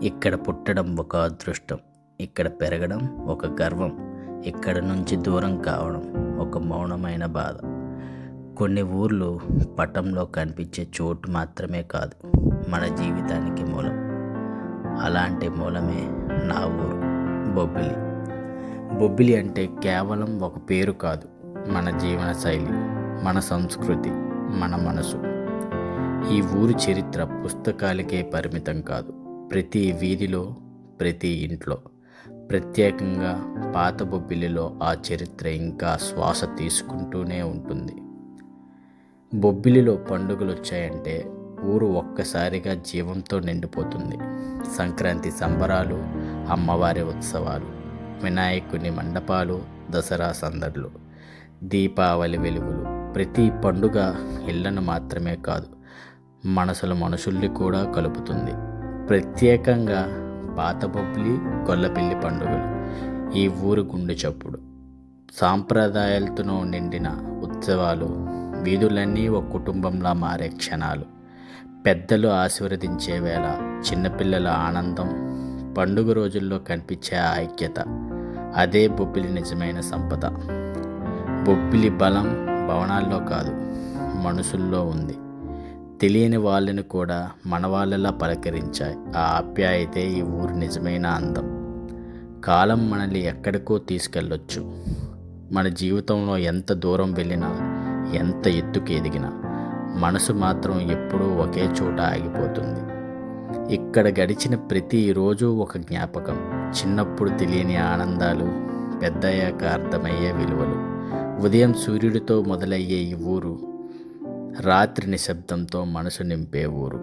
ఇక్కడ పుట్టడం ఒక అదృష్టం, ఇక్కడ పెరగడం ఒక గర్వం, ఇక్కడ నుంచి దూరం కావడం ఒక మౌనమైన బాధ. కొన్ని ఊర్లు పటంలో కనిపించే చోటు మాత్రమే కాదు, మన జీవితానికి మూలం. అలాంటి మూలమే నా ఊరు బొబ్బిలి. బొబ్బిలి అంటే కేవలం ఒక పేరు కాదు, మన జీవన శైలి, మన సంస్కృతి, మన మనసు. ఈ ఊరి చరిత్ర పుస్తకాలకే పరిమితం కాదు, ప్రతి వీధిలో, ప్రతి ఇంట్లో. ప్రత్యేకంగా పాత బొబ్బిలిలో ఆ చరిత్ర ఇంకా శ్వాస తీసుకుంటూనే ఉంటుంది. బొబ్బిలిలో పండుగలు వచ్చాయంటే ఊరు ఒక్కసారిగా జీవంతో నిండిపోతుంది. సంక్రాంతి సంబరాలు, అమ్మవారి ఉత్సవాలు, వినాయకుని మండపాలు, దసరా సందడ్లు, దీపావళి వెలుగులు. ప్రతి పండుగ ఇళ్లను మాత్రమే కాదు, మనుషుల్ని కూడా కలుపుతుంది. ప్రత్యేకంగా పాత బొబ్బిలి, గొల్లపిల్లి పండుగలు ఈ ఊరు గుండె చప్పుడు. సాంప్రదాయాలతో నిండిన ఉత్సవాలు, వీధులన్నీ ఒక కుటుంబంలా మారే క్షణాలు. పెద్దలు ఆశీర్వదించే వేళ చిన్నపిల్లల ఆనందం, పండుగ రోజుల్లో కనిపించే ఐక్యత. అదే బొబ్బిలి నిజమైన సంపద. బొబ్బిలి బలం భవనాల్లో కాదు, మనుషుల్లో ఉంది. తెలియని వాళ్ళని కూడా మన వాళ్ళలా పలకరించాయి ఆ ఆప్యాయతే ఈ ఊరు నిజమైన అందం. కాలం మనల్ని ఎక్కడికో తీసుకెళ్ళొచ్చు, మన జీవితంలో ఎంత దూరం వెళ్ళినా, ఎంత ఎత్తుకు ఎదిగినా మనసు మాత్రం ఎప్పుడూ ఒకే చోట ఆగిపోతుంది. ఇక్కడ గడిచిన ప్రతి రోజు ఒక జ్ఞాపకం. చిన్నప్పుడు తెలియని ఆనందాలు, పెద్దయ్యాక అర్థమయ్యే విలువలు. ఉదయం సూర్యుడితో మొదలయ్యే ఈ ఊరు రాత్రి నిశ్శబ్దంతో మనసు నింపే ఊరు.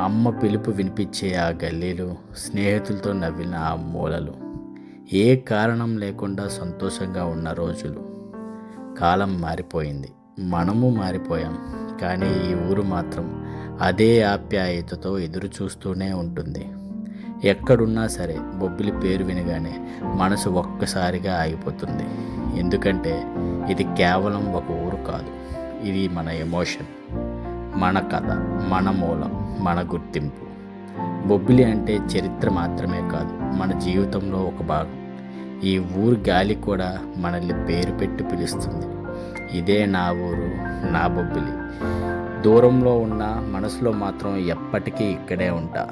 అమ్మ పిలుపు వినిపించే ఆ గల్లీలు, స్నేహితులతో నవ్విన ఆ మూలలు, ఏ కారణం లేకుండా సంతోషంగా ఉన్న రోజులు. కాలం మారిపోయింది, మనము మారిపోయాం, కానీ ఈ ఊరు మాత్రం అదే ఆప్యాయతతో ఎదురు చూస్తూనే ఉంటుంది. ఎక్కడున్నా సరే బొబ్బిలి పేరు వినగానే మనసు ఒక్కసారిగా ఆగిపోతుంది. ఎందుకంటే ఇది కేవలం ఒక ఊరు కాదు, ఇది మన ఎమోషన్, మన కథ, మన మూలం, మన గుర్తింపు. బొబ్బిలి అంటే చరిత్ర మాత్రమే కాదు, మన జీవితంలో ఒక భాగం. ఈ ఊరు గాలి కూడా మనల్ని పేరు పెట్టి పిలుస్తుంది. ఇదే నా ఊరు, నా బొబ్బిలి. దూరంలో ఉన్న మనసులో మాత్రం ఎప్పటికీ ఇక్కడే ఉంటా.